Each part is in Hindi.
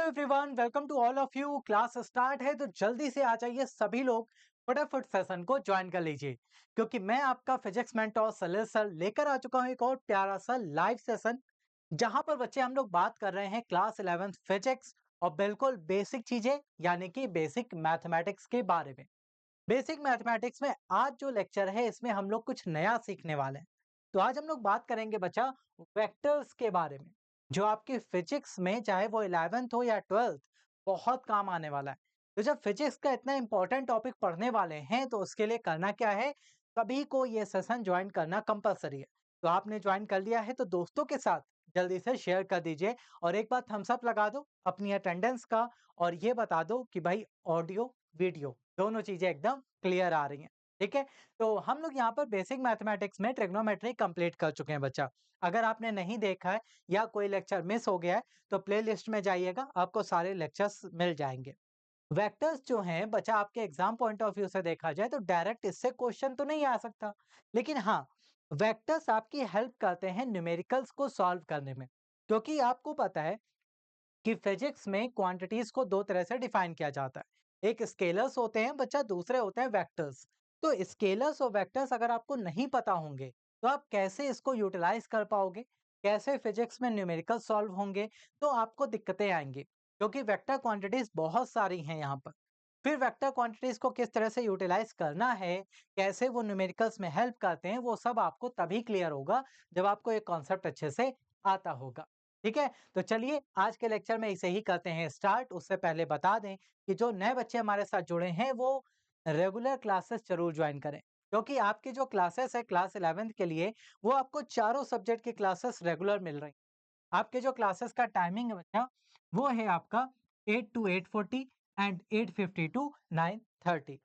Everyone, welcome to all of you. Class start है तो जल्दी से आ जाइए सभी लोग, फटाफट सेशन को ज्वाइन कर लीजिए क्योंकि मैं आपका फिजिक्स मेंटोर सलील सर लेकर आ चुका हूं एक और प्यारा सा लाइव सेशन जहां पर बच्चे हम लोग बात कर रहे हैं क्लास 11th फिजिक्स और बिल्कुल बेसिक चीजें यानी कि बेसिक मैथमेटिक्स के बारे में। बेसिक मैथमेटिक्स में आज जो लेक्चर है इसमें हम लोग कुछ नया सीखने वाले हैं। तो आज हम लोग बात करेंगे बच्चा वेक्टर्स के बारे में, जो आपके फिजिक्स में चाहे वो 11th हो या 12th बहुत काम आने वाला है। तो जब फिजिक्स का इतना इंपॉर्टेंट टॉपिक पढ़ने वाले हैं तो उसके लिए करना क्या है, सभी को ये सेशन ज्वाइन करना कंपलसरी है। तो आपने ज्वाइन कर लिया है तो दोस्तों के साथ जल्दी से शेयर कर दीजिए और एक बार थम्स अप लगा दो अपनी अटेंडेंस का और ये बता दो कि भाई ऑडियो वीडियो दोनों चीजें एकदम क्लियर आ रही हैं। ठीक है, तो हम लोग यहाँ पर बेसिक मैथमेटिक्स में ट्रिग्नोमेट्री कंप्लीट कर चुके हैं बच्चा। अगर आपने नहीं देखा है या कोई लेक्चर मिस हो गया है तो प्लेलिस्ट में जाइएगा, आपको सारे लेक्चर्स मिल जाएंगे। वेक्टर्स जो हैं बच्चा आपके एग्जाम पॉइंट ऑफ व्यू से देखा जाए तो डायरेक्ट इससे क्वेश्चन तो नहीं आ सकता, लेकिन हाँ, वेक्टर्स आपकी हेल्प करते हैं न्यूमेरिकल्स को सॉल्व करने में। क्योंकि आपको पता है कि फिजिक्स में क्वांटिटीज को दो तरह से डिफाइन किया जाता है, एक स्केलर्स होते हैं बच्चा, दूसरे होते हैं वेक्टर्स। तो स्केलर्स और वेक्टर्स अगर आपको नहीं पता होंगे तो आप कैसे इसको यूटिलाइज कर पाओगे, कैसे फिजिक्स में न्यूमेरिकल सॉल्व होंगे, तो आपको दिक्कतें आएंगी क्योंकि वेक्टर क्वांटिटीज बहुत सारी हैं यहाँ पर। फिर वेक्टर क्वांटिटीज को किस तरह से यूटिलाइज करना है, कैसे वो न्यूमेरिकल्स में हेल्प करते हैं, वो सब आपको तभी क्लियर होगा जब आपको एक कॉन्सेप्ट अच्छे से आता होगा। ठीक है, तो चलिए आज के लेक्चर में इसे ही करते हैं स्टार्ट। उससे पहले बता दें कि जो नए बच्चे हमारे साथ जुड़े हैं वो रेगुलर क्लासेस जरूर ज्वाइन करें, क्योंकि आपकी जो क्लासेस है क्लास 11th के लिए वो आपको चारों सब्जेक्ट की क्लासेस रेगुलर मिल रही हैं। आपके जो क्लासेस का टाइमिंग है बच्चा वो है आपका 8 to 8:40 and 8:50 to 9:30।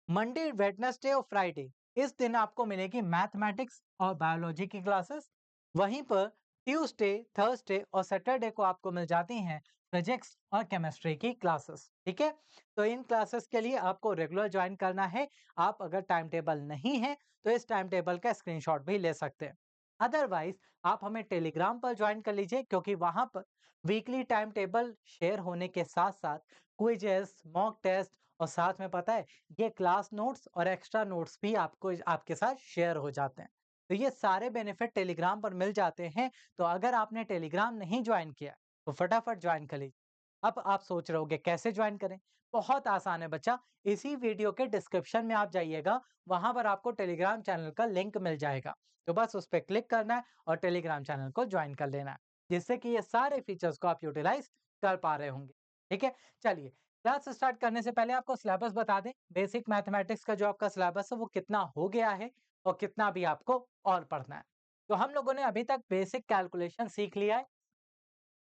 Monday, Wednesday और फ्राइडे इस दिन आपको मिलेगी मैथमेटिक्स और बायोलॉजी की क्लासेस। वहीं पर ट्यूसडे, थर्सडे और सैटरडे को आपको मिल जाती हैं फिजिक्स और केमिस्ट्री की क्लासेस। ठीक है, तो इन क्लासेस के लिए आपको रेगुलर ज्वाइन करना है। आप अगर टाइम टेबल नहीं है तो इस टाइम टेबल का स्क्रीनशॉट भी ले सकते हैं। अदरवाइज आप हमें टेलीग्राम पर ज्वाइन कर लीजिए क्योंकि वहां पर वीकली टाइम टेबल शेयर होने के साथ साथ क्विजेस, मॉक टेस्ट और साथ में पता है ये क्लास नोट्स और एक्स्ट्रा नोट्स भी आपको आपके साथ शेयर हो जाते हैं। तो ये सारे बेनिफिट टेलीग्राम पर मिल जाते हैं। तो अगर आपने टेलीग्राम नहीं ज्वाइन किया तो फटाफट ज्वाइन कर लीजिए। अब आप सोच रहे होगे कैसे ज्वाइन करें, बहुत आसान है बच्चा। इसी वीडियो के डिस्क्रिप्शन में आप जाइएगा, वहां पर आपको टेलीग्राम चैनल का लिंक मिल जाएगा। तो बस उस पर क्लिक करना है और टेलीग्राम चैनल को ज्वाइन कर लेना है, जिससे कि ये सारे फीचर्स को आप यूटिलाइज कर पा रहे होंगे। ठीक है, चलिए क्लास स्टार्ट करने से पहले आपको सिलेबस बता दें। बेसिक मैथमेटिक्स का जो आपका सिलेबस है वो कितना हो गया है और कितना भी आपको और पढ़ना है। तो हम लोगों ने अभी तक बेसिक कैलकुलेशन सीख लिया है,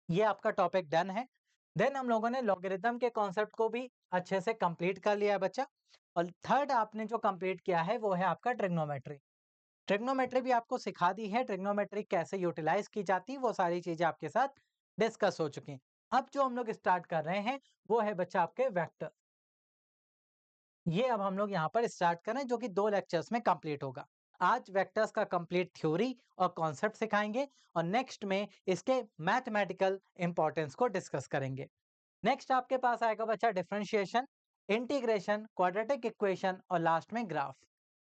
ये आपका टॉपिक डन है। देन हम लोगों ने लॉगरिथम के कॉन्सेप्ट को भी अच्छे से कंप्लीट कर लिया है बच्चा। और थर्ड आपने जो कंप्लीट किया है वो है आपका ट्रिग्नोमेट्री। ट्रिग्नोमेट्री भी आपको सिखा दी है, ट्रिग्नोमेट्री कैसे यूटिलाइज की जाती है वो सारी चीजें आपके साथ डिस्कस हो चुकी हैं। अब जो हम लोग स्टार्ट कर रहे हैं वो है बच्चा आपके वेक्टर। ये अब हम लोग यहाँ पर स्टार्ट करें जो कि 2 लेक्चर्स में कंप्लीट होगा। आज वेक्टर्स का कंप्लीट थ्योरी और कॉन्सेप्ट सिखाएंगे और नेक्स्ट में इसके मैथमेटिकल इंपॉर्टेंस को डिस्कस करेंगे। नेक्स्ट आपके पास आएगा बच्चा डिफरेंशिएशन, इंटीग्रेशन, क्वाड्रेटिक इक्वेशन और लास्ट में ग्राफ।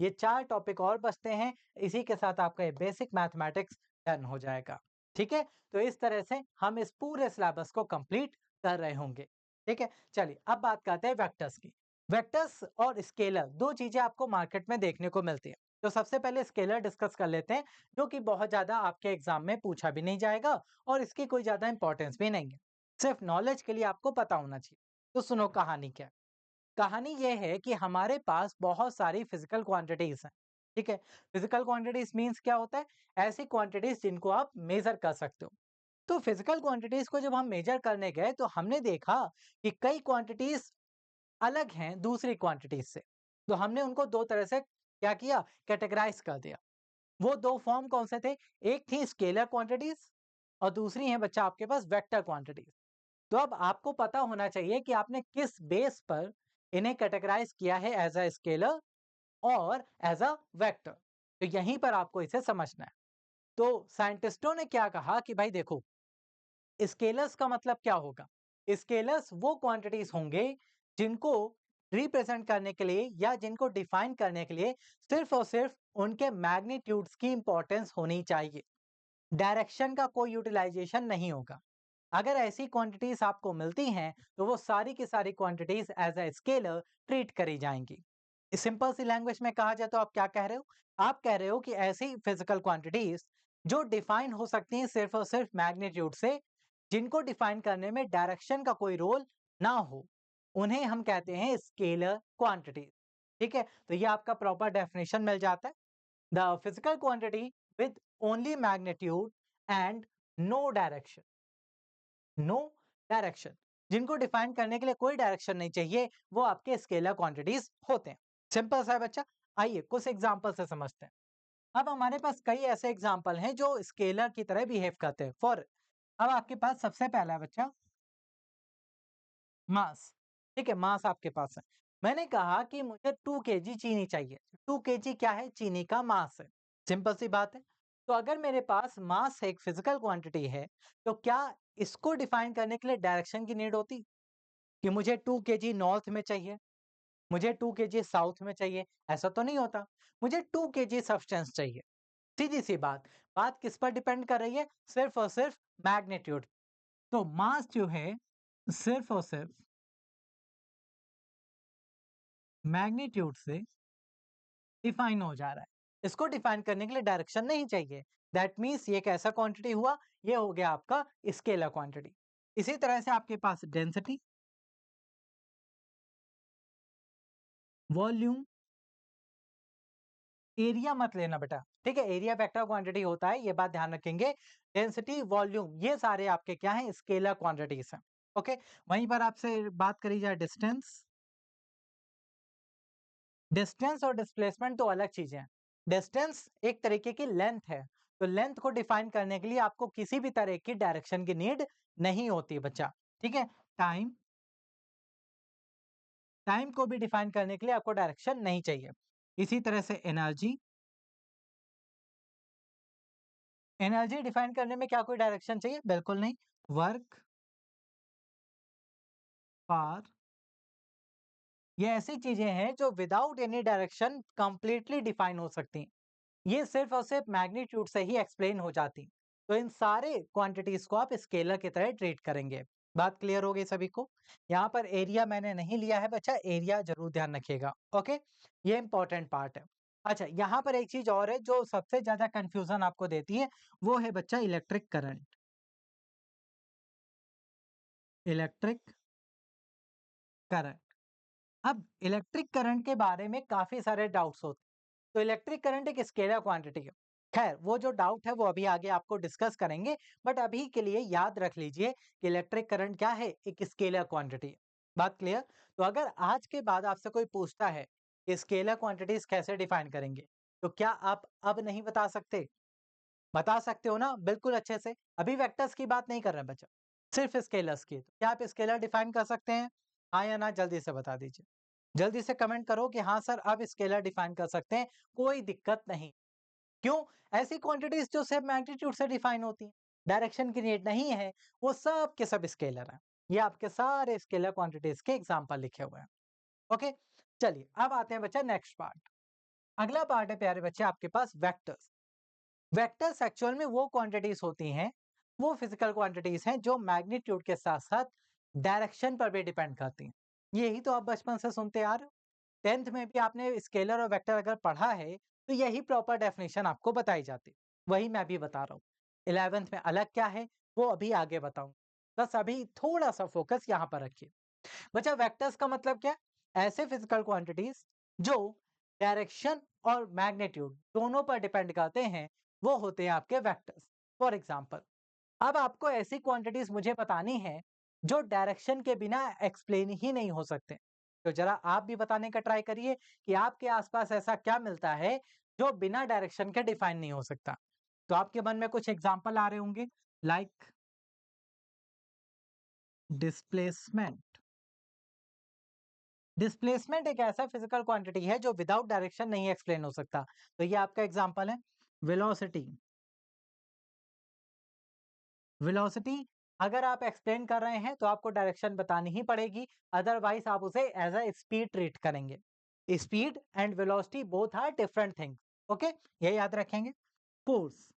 ये 4 टॉपिक और बचते हैं। इसी के साथ आपका ये बेसिक मैथमेटिक्स डन हो जाएगा। ठीक है, तो इस तरह से हम इस पूरे सिलेबस को कंप्लीट कर रहे होंगे। ठीक है, चलिए अब बात करते हैं वेक्टर्स की। वेक्टर्स और स्केलर दो चीजें आपको मार्केट में देखने को मिलती है। तो सबसे पहले स्केलर डिस्कस कर लेते हैं, जो कि बहुत ज्यादा आपके एग्जाम में पूछा भी नहीं जाएगा और इसकी कोई ज्यादा इंपॉर्टेंस भी नहीं है, सिर्फ नॉलेज के लिए आपको पता होना चाहिए। तो सुनो कहानी क्या है। कहानी ये है कि हमारे पास बहुत सारी फिजिकल क्वांटिटीज हैं। ठीक है, फिजिकल क्वांटिटीज मींस क्या होता है, ऐसी क्वांटिटीज जिनको आप मेजर कर सकते हो। तो फिजिकल क्वांटिटीज को जब हम मेजर करने गए तो हमने देखा कि कई क्वांटिटीज अलग हैं दूसरी क्वांटिटीज से। तो हमने उनको दो तरह से क्या किया, कैटेगराइज कर दिया। वो दो फॉर्म कौन से थे, एक थी स्केलर क्वांटिटीज और दूसरी है बच्चा आपके पास वेक्टर क्वांटिटीज। तो अब आपको पता होना चाहिए कि आपने किस बेस पर इन्हें कैटेगराइज किया है, एज अ स्केलर और एज अ वेक्टर। तो यहीं पर आपको इसे समझना है। तो साइंटिस्टों ने क्या कहा कि भाई देखो, स्केलर्स का मतलब क्या होगा, स्केलर्स वो क्वांटिटीज होंगे जिनको रिप्रेजेंट करने के लिए या जिनको डिफाइन करने के लिए सिर्फ और सिर्फ उनके मैग्नीट्यूड्स की इंपॉर्टेंस होनी चाहिए, डायरेक्शन का कोई यूटिलाइजेशन नहीं होगा। अगर ऐसी क्वांटिटीज आपको मिलती हैं तो वो सारी की सारी quantities as a scalar treat करी जाएंगी। सिंपल सी लैंग्वेज में कहा जाए तो आप क्या कह रहे हो? आप कह रहे हो कि ऐसी फिजिकल क्वांटिटीज जो डिफाइन हो सकती हैं सिर्फ और सिर्फ मैग्नीट्यूड से, जिनको डिफाइन करने में डायरेक्शन का कोई रोल ना हो, उन्हें हम कहते हैं स्केलर क्वांटिटीज। ठीक है, तो ये आपका प्रॉपर डेफिनेशन मिल जाता है। The physical quantity with only magnitude and no direction, no direction, जिनको डिफाइन करने के लिए कोई डायरेक्शन नहीं चाहिए, वो आपके स्केलर क्वांटिटीज होते हैं। सिंपल सा है बच्चा। आइए कुछ एग्जांपल से समझते हैं। अब हमारे पास कई ऐसे एग्जांपल हैं जो स्केलर की तरह बिहेव करते हैं। फॉर अब आपके पास सबसे पहला है बच्चा मास। ठीक है, मास आपके पास है। मैंने कहा कि मुझे 2 kg चीनी चाहिए। 2 kg क्या है? चीनी का मास है। सिंपल सी बात है। तो अगर मेरे पास मास एक फिजिकल क्वांटिटी है, तो क्या इसको डिफाइन करने के लिए डायरेक्शन की नीड होती कि मुझे 2 kg नॉर्थ में चाहिए, मुझे 2 kg साउथ में चाहिए? ऐसा तो नहीं होता। मुझे 2 kg सब्सटेंस चाहिए। सीधी सी बात। बात किस पर डिपेंड कर रही है? सिर्फ और सिर्फ मैग्नीट्यूड। तो मास जो है सिर्फ और सिर्फ मैग्नीट्यूड से डिफाइन हो जा रहा है। इसको डिफाइन करने के लिए डायरेक्शन नहीं चाहिए। दैट मीन्स ये एक ऐसा क्वांटिटी हुआ, ये हो गया आपका स्केलर क्वांटिटी। इसी तरह से आपके पास डेंसिटी, वॉल्यूम, एरिया मत लेना बेटा। ठीक है, एरिया वेक्टर क्वांटिटी होता है, ये बात ध्यान रखेंगे। डेंसिटी, वॉल्यूम, ये सारे आपके क्या हैं? स्केलर क्वांटिटीज हैं। ओके, वहीं पर आपसे बात करी जाए डिस्टेंस। डिस्टेंस और डिस्प्लेसमेंट तो अलग चीजें हैं। डिस्टेंस एक तरीके की लेंथ है, तो लेंथ को डिफाइन करने के लिए आपको किसी भी तरह की डायरेक्शन की नीड नहीं होती बच्चा। ठीक है, टाइम, टाइम को भी डिफाइन करने के लिए आपको डायरेक्शन नहीं चाहिए। इसी तरह से एनर्जी, एनर्जी डिफाइन करने में क्या कोई डायरेक्शन चाहिए? बिल्कुल नहीं। वर्क, पावर, ये ऐसी चीजें हैं जो without any direction completely define हो सकती हैं। ये सिर्फ और सिर्फ मैग्नीट्यूड से ही एक्सप्लेन हो जाती। तो इन सारे क्वांटिटीज को आप स्केलर की तरह ट्रीट करेंगे। बात क्लियर हो गई सभी को? यहाँ पर एरिया मैंने नहीं लिया है बच्चा, एरिया जरूर ध्यान रखिएगा। ओके, ये इंपॉर्टेंट पार्ट है। अच्छा, यहाँ पर एक चीज और है जो सबसे ज्यादा कंफ्यूजन आपको देती है, वो है बच्चा इलेक्ट्रिक करंट। Electric current. अब इलेक्ट्रिक करंट के बारे में काफी सारे डाउट्स होते हैं। तो इलेक्ट्रिक करंट एक स्केलर क्वांटिटी है। खैर, वो जो डाउट है वो अभी आगे आपको डिस्कस करेंगे, बट अभी के लिए याद रख लीजिए कि इलेक्ट्रिक करंट क्या है? एक स्केलर क्वांटिटी है। बात क्लियर? तो अगर आज के बाद आपसे कोई पूछता है कि स्केलर क्वांटिटीज कैसे डिफाइन करेंगे, तो क्या आप अब नहीं बता सकते? बता सकते हो ना बिल्कुल अच्छे से। अभी वेक्टर्स की बात नहीं कर रहे हैं बच्चा, सिर्फ स्केलर्स की। तो क्या आप स्केलर डिफाइन कर सकते हैं? हाँ या ना जल्दी से बता दीजिए। जल्दी से कमेंट करो कि हाँ सर, अब स्केलर डिफाइन कर सकते हैं, कोई दिक्कत नहीं। क्यों? ऐसी क्वांटिटीज जो सिर्फ मैग्नीट्यूड से डिफाइन होती हैं, डायरेक्शन की नीड नहीं है, वो सब के सब स्केलर हैं। ये आपके सारे स्केलर क्वांटिटीज के एग्जांपल लिखे हुए हैं। ओके, चलिए अब आते हैं बच्चा नेक्स्ट पार्ट। अगला पार्ट है प्यारे बच्चे आपके पास वेक्टर्स। वेक्टर्स एक्चुअल में वो क्वांटिटीज होती हैं, वो फिजिकल क्वांटिटीज हैं जो मैग्नीट्यूड के साथ साथ डायरेक्शन पर भी डिपेंड करती हैं। यही तो आप बचपन से सुनते आ रहे हो। 10th में भी आपने स्केलर और वेक्टर अगर पढ़ा है, तो यही प्रॉपर डेफिनेशन आपको बताई जाती, वही मैं भी बता रहा हूँ। 11th में अलग क्या है, वो अभी आगे बताऊँ। बस अभी थोड़ा सा फोकस यहाँ पर रखिए। बच्चा, वेक्टर्स का मतलब क्या? ऐसे फिजिकल क्वांटिटीज जो डायरेक्शन और मैग्नीट्यूड दोनों पर डिपेंड करते हैं, वो होते हैं आपके वेक्टर्स। फॉर एग्जाम्पल, अब आपको ऐसी क्वांटिटीज मुझे बतानी है जो डायरेक्शन के बिना एक्सप्लेन ही नहीं हो सकते। तो जरा आप भी बताने का ट्राई करिए कि आपके आसपास ऐसा क्या मिलता है जो बिना डायरेक्शन के डिफाइन नहीं हो सकता। तो आपके मन में कुछ एग्जांपल आ रहे होंगे, लाइक डिस्प्लेसमेंट। डिस्प्लेसमेंट एक ऐसा फिजिकल क्वांटिटी है जो विदाउट डायरेक्शन नहीं एक्सप्लेन हो सकता। तो ये आपका एग्जांपल है। वेलोसिटी, वेलोसिटी अगर आप एक्सप्लेन कर रहे हैं तो आपको डायरेक्शन बतानी ही पड़ेगी, अदरवाइज आप उसे एज अ स्पीड ट्रीट करेंगे। Speed and velocity both are different things. Okay, ये याद रखेंगे। फोर्स,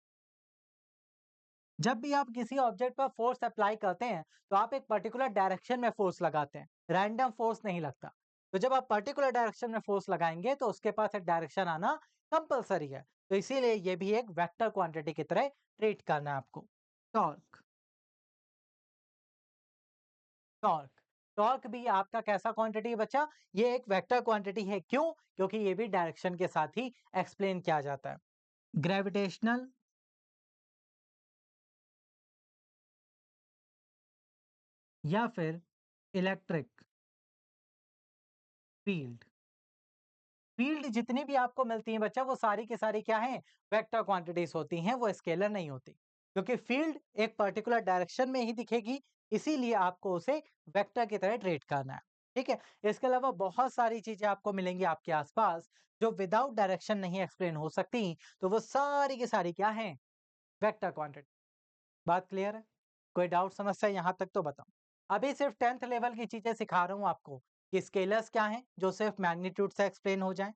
जब भी आप किसी ऑब्जेक्ट पर फोर्स अप्लाई करते हैं तो आप एक पर्टिकुलर डायरेक्शन में फोर्स लगाते हैं, रैंडम फोर्स नहीं लगता। तो जब आप पर्टिकुलर डायरेक्शन में फोर्स लगाएंगे तो उसके पास एक डायरेक्शन आना कंपलसरी है। तो इसीलिए ये भी एक वेक्टर क्वांटिटी की तरह ट्रीट करना है आपको। टॉर्क, टॉर्क, टॉर्क भी आपका कैसा क्वांटिटी है बच्चा? ये एक वेक्टर क्वांटिटी है। क्यों? क्योंकि ये भी डायरेक्शन के साथ ही एक्सप्लेन किया जाता है। ग्रेविटेशनल या फिर इलेक्ट्रिक फील्ड, फील्ड जितनी भी आपको मिलती है बच्चा, वो सारी की सारी क्या है? वेक्टर क्वांटिटीज होती हैं, वो स्केलर नहीं होती। क्योंकि फील्ड एक पर्टिकुलर डायरेक्शन में ही दिखेगी, इसीलिए आपको उसे वेक्टर की तरह ट्रीट करना है। ठीक है, इसके अलावा बहुत सारी चीजें आपको मिलेंगी आपके आसपास जो विदाउट डायरेक्शन नहीं एक्सप्लेन हो सकती, तो वो सारी की सारी क्या है? Vector quantity. बात क्लियर है? कोई डाउट समस्या यहाँ तक तो बताओ। अभी सिर्फ 10th लेवल की चीजें सिखा रहा हूँ आपको कि स्केलर्स क्या हैं जो सिर्फ मैग्नीट्यूड से एक्सप्लेन हो जाएं,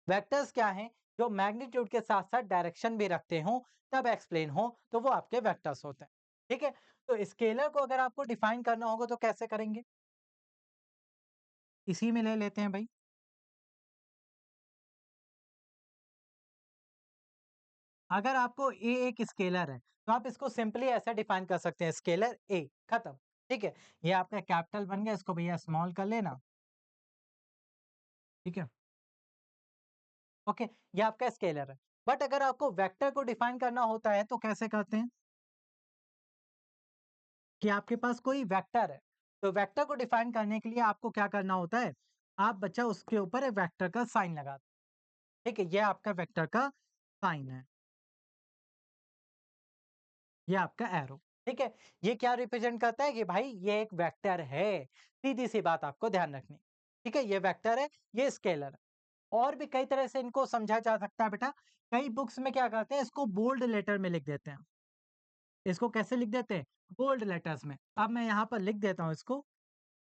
वेक्टर्स क्या हैं जो मैग्नीट्यूड के साथ साथ डायरेक्शन भी रखते हो, तब एक्सप्लेन हो तो वो आपके वेक्टर्स होते हैं। ठीक है, तो स्केलर को अगर आपको डिफाइन करना होगा तो कैसे करेंगे? इसी में ले लेते हैं भाई। अगर आपको ए एक स्केलर है तो आप इसको सिंपली ऐसे डिफाइन कर सकते हैं, स्केलर ए, खत्म। ठीक है, ये आपका कैपिटल बन गया, इसको भैया स्मॉल कर लेना। ठीक है, ओके, ये आपका स्केलर है। बट अगर आपको वेक्टर को डिफाइन करना होता है तो कैसे करते हैं? कि आपके पास कोई वेक्टर है, तो वेक्टर को डिफाइन करने के लिए आपको क्या करना होता है? आप बच्चा उसके ऊपर एक वेक्टर का साइन लगाते हैं। ठीक है, ये आपका वेक्टर का साइन है, ये आपका एरो। ठीक है, ये क्या रिप्रेजेंट करता है? कि भाई ये एक वेक्टर है। सीधी सी बात आपको ध्यान रखनी। ठीक है, ये वेक्टर है, ये स्केलर है। और भी कई तरह से इनको समझा जा सकता है बेटा। कई बुक्स में क्या करते हैं, इसको बोल्ड लेटर में लिख देते हैं। इसको कैसे लिख देते हैं? बोल्ड लेटर्स में। अब मैं यहाँ पर लिख देता हूँ इसको,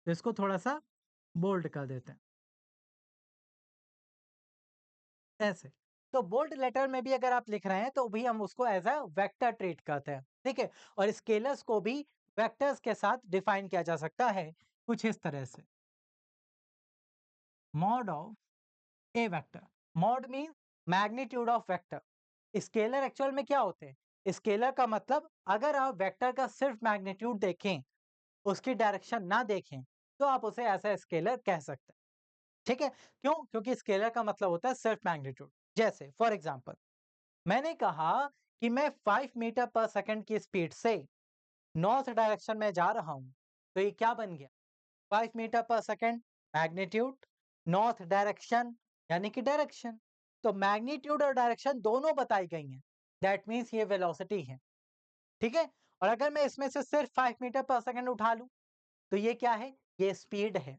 तो इसको थोड़ा सा बोल्ड कर देते हैं, ऐसे। तो बोल्ड लेटर में भी अगर आप लिख रहे हैं तो भी हम उसको एज अ वेक्टर ट्रीट करते हैं। ठीक है, और स्केलर्स को भी वेक्टर्स के साथ डिफाइन किया जा सकता है कुछ इस तरह से। Mod of A vector, mod mean magnitude of vector. Scalar actual में क्या होते हैं? स्केलर का मतलब अगर आप वेक्टर का सिर्फ मैग्नीट्यूड देखें, उसकी डायरेक्शन ना देखें, तो आप उसे ऐसा स्केलर कह सकते हैं। ठीक है, क्यों? क्योंकि स्केलर का मतलब होता है सिर्फ मैग्नीट्यूड। जैसे फॉर एग्जांपल, मैंने कहा कि मैं 5 मीटर पर सेकंड की स्पीड से नॉर्थ डायरेक्शन में जा रहा हूं, तो ये क्या बन गया? 5 मीटर पर सेकंड मैग्नीट्यूड, नॉर्थ डायरेक्शन यानी कि डायरेक्शन। तो मैग्नीट्यूड और डायरेक्शन दोनों बताई गई हैं, दैट मीन्स ये वेलोसिटी है। ठीक है, और अगर मैं इसमें से सिर्फ 5 मीटर पर सेकंड उठा लूं, तो ये क्या है? ये स्पीड है।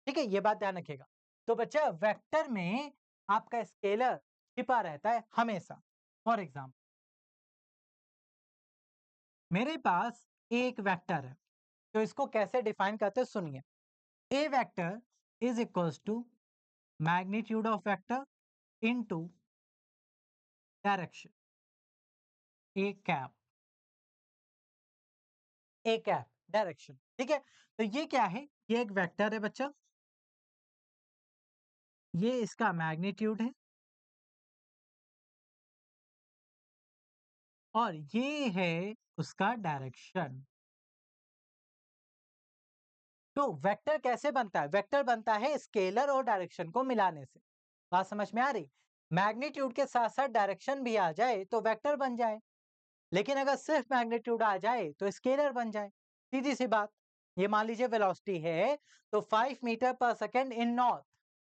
ठीक है, ये बात ध्यान रखिएगा। तो बच्चा वेक्टर में आपका स्केलर छिपा रहता है हमेशा। फॉर एग्जाम्पल, मेरे पास एक वेक्टर है, तो इसको कैसे डिफाइन करते हैं सुनिए। A vector is equals to magnitude of vector into direction, A cap, A cap direction. ठीक है, तो ये क्या है? ये एक वेक्टर है बच्चा, ये इसका मैग्नीट्यूड है, और ये है उसका डायरेक्शन। तो वेक्टर कैसे बनता है? वेक्टर बनता है स्केलर और डायरेक्शन को मिलाने से। बात समझ में आ रही? मैग्नीट्यूड के साथ साथ डायरेक्शन भी आ जाए तो वेक्टर बन जाए, लेकिन अगर सिर्फ मैग्नीट्यूड आ जाए तो स्केलर बन जाए। सीधी सी बात। ये मान लीजिए वेलोसिटी है तो 5 मीटर पर सेकंड इन नॉर्थ,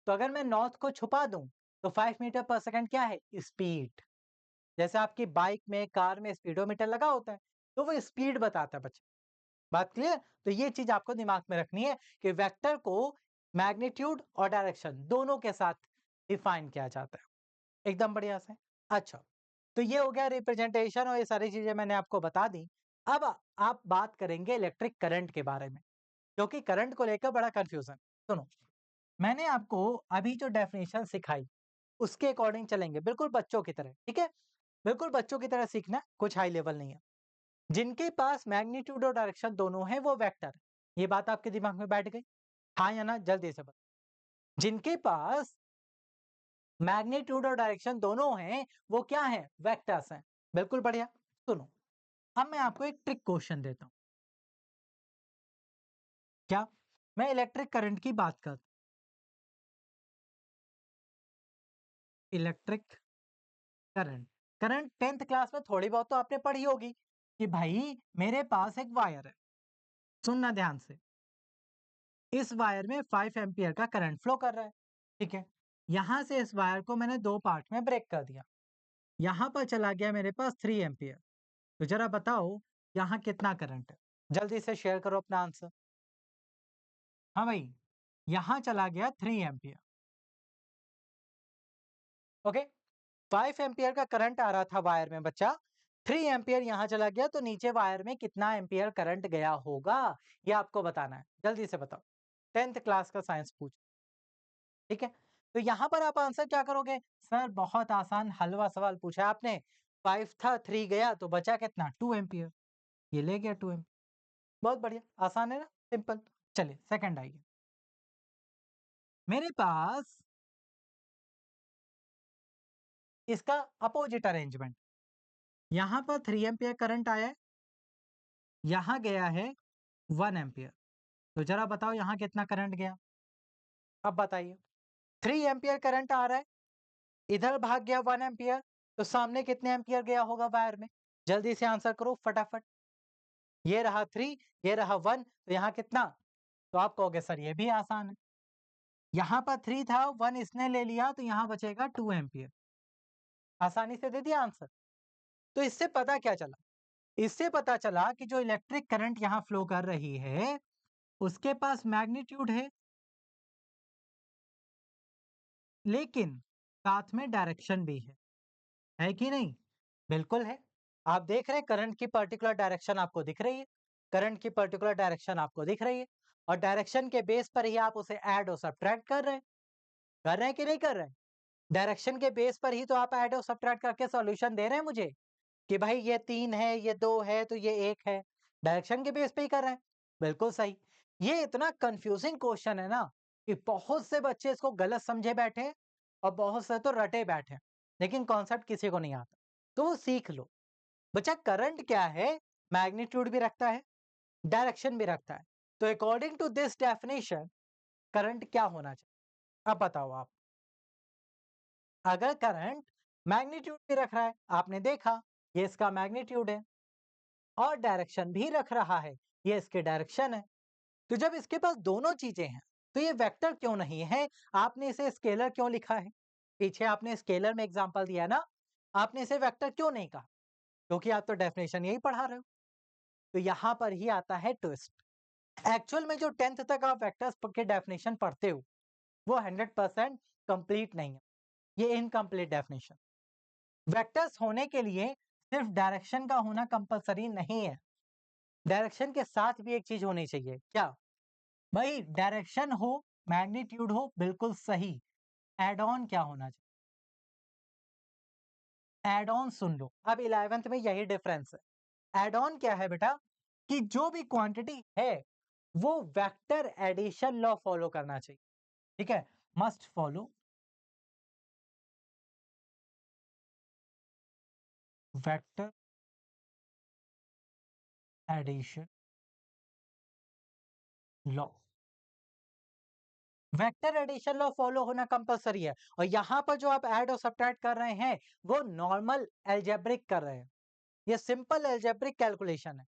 तो अगर मैं नॉर्थ को छुपा दूं तो 5 मीटर पर सेकंड क्या है? स्पीड। जैसे आपकी बाइक में, कार में स्पीडोमीटर लगा होता है, तो वो स्पीड बताता है बच्चे। बात क्लियर? तो ये चीज आपको दिमाग में रखनी है कि वेक्टर को मैग्नीट्यूड और डायरेक्शन दोनों के साथ डिफाइन किया जाता है। एकदम बढ़िया से। अच्छा, तो ये हो गया रिप्रेजेंटेशन और ये सारी चीजें मैंने आपको बता दी। अब आप बात करेंगे इलेक्ट्रिक करंट के बारे में, क्योंकि करंट को लेकर बड़ा कंफ्यूजन। सुनो, मैंने आपको अभी जो डेफिनेशन सिखाई उसके अकॉर्डिंग चलेंगे, बिल्कुल बच्चों की तरह, ठीक है? बिल्कुल बच्चों की तरह सीखना, कुछ हाई लेवल नहीं है। जिनके पास मैग्नीट्यूड और डायरेक्शन दोनों है वो वेक्टर है। ये बात आपके दिमाग में बैठ गई? हाँ या ना? जल्दी से बताओ। जिनके पास मैग्नीट्यूड और डायरेक्शन दोनों हैं वो क्या है? वेक्टर्स हैं। बिल्कुल बढ़िया। सुनो, अब मैं आपको एक ट्रिक क्वेश्चन देता हूँ। क्या? मैं इलेक्ट्रिक करंट की बात कर, electric current, current 10th class में थोड़ी बहुत तो आपने पढ़ी होगी कि भाई मेरे पास एक वायर है। सुनना ध्यान से, इस वायर में 5 एम्पियर का करंट फ्लो कर रहा है, ठीक है? यहां से इस वायर को मैंने दो पार्ट में ब्रेक कर दिया। यहां पर चला गया मेरे पास 3 एम्पियर। तो जरा बताओ यहाँ कितना करंट है? जल्दी से शेयर करो अपना आंसर। हाँ भाई, यहां चला गया 3 एम्पियर। ओके, 5 एम्पियर का करंट आ रहा था वायर में बच्चा, 3 एम्पियर यहाँ चला गया, तो नीचे वायर में कितना एम्पियर करंट गया होगा ये आपको बताना है। जल्दी से बताओ, 10th क्लास का साइंस पूछ, ठीक है? तो यहाँ पर आप आंसर क्या करोगे? सर बहुत आसान हलवा सवाल पूछा आपने, 5 था 3 गया तो बचा कितना? 2 एम्पियर। ये ले गया 2 एम्पियर। बहुत बढ़िया, आसान है ना, सिंपल। चलिए सेकंड आइए। मेरे पास इसका अपोजिट अरेंजमेंट, यहाँ पर 3 एम्पियर करंट आया है, यहाँ गया है 1 एम्पियर। तो जरा बताओ यहाँ कितना करंट गया? अब बताइए, 3 एम्पियर करंट आ रहा है, इधर भाग गया 1 एम्पियर, तो सामने कितने एम्पियर गया होगा वायर में? जल्दी से आंसर करो फटाफट। ये रहा 3, ये रहा 1, तो यहाँ कितना? तो आप कहोगे सर ये भी आसान है, यहाँ पर 3 था, 1 इसने ले लिया, तो यहाँ बचेगा 2 एम्पियर। आसानी से दे दिया आंसर। तो इससे पता क्या चला? इससे पता चला कि जो इलेक्ट्रिक करंट यहाँ फ्लो कर रही है उसके पास मैग्नीट्यूड लेकिन साथ में डायरेक्शन भी है कि नहीं? बिल्कुल है। आप देख रहे हैं करंट की पर्टिकुलर डायरेक्शन आपको दिख रही है, करंट की पर्टिकुलर डायरेक्शन आपको दिख रही है, और डायरेक्शन के बेस पर ही आप उसे ऐड और सब्ट्रैक्ट कर रहे हैं कि नहीं कर रहे हैं? डायरेक्शन के बेस पर ही तो आप ऐड और सब्ट्रैक्ट करके सॉल्यूशन दे रहे हैं मुझे कि भाई ये 3 है, ये 2 है, तो ये 1 है। डायरेक्शन के बेस पे ही कर रहे हैं। बिल्कुल सही। ये इतना कंफ्यूजिंग क्वेश्चन है ना कि बहुत से बच्चे इसको गलत समझे बैठे हैं और बहुत से तो रटे बैठे हैं, लेकिन कॉन्सेप्ट किसी को नहीं आता। तो वो सीख लो। बच्चा करंट क्या है? मैग्नीट्यूड भी रखता है, डायरेक्शन भी रखता है। तो according to this definition current क्या होना चाहिए? अब बताओ आप। अगर करंट मैग्नीट्यूड भी रख रहा है, आपने देखा ये इसका मैग्नीट्यूड है, और डायरेक्शन भी रख रहा है, ये इसके डायरेक्शन है, तो जब इसके पास दोनों चीजें हैं तो ये वेक्टर क्यों नहीं है? आपने इसे स्केलर क्यों लिखा है? पीछे आपने स्केलर में एग्जांपल दिया ना, आपने इसे वेक्टर क्यों नहीं कहा? क्योंकि आप तो डेफिनेशन यही पढ़ा रहे हो। तो यहां पर ही आता है ट्विस्ट। एक्चुअल में जो 10th तक आप वेक्टर्स के डेफिनेशन पढ़ते हो वो 100% कंप्लीट नहीं है, ये इनकम्प्लीट डेफिनेशन। वेक्टर्स होने के लिए सिर्फ डायरेक्शन का होना कंपलसरी नहीं है, डायरेक्शन के साथ भी एक चीज होनी चाहिए। क्या भाई? डायरेक्शन हो, मैग्नीट्यूड हो, बिल्कुल सही। एड ऑन क्या होना चाहिए? एड ऑन सुन लो, अब 11th में यही डिफरेंस है। एड ऑन क्या है बेटा? कि जो भी क्वांटिटी है वो वेक्टर एडिशन लॉ फॉलो करना चाहिए, ठीक है? Must follow vector addition law. Vector addition law follow होना कंपलसरी है, और यहां पर जो आप ऐड और सब्ट्रैक्ट कर रहे हैं वो नॉर्मल एल्जेब्रिक कर रहे हैं, ये सिंपल एल्जेब्रिक कैलकुलेशन है।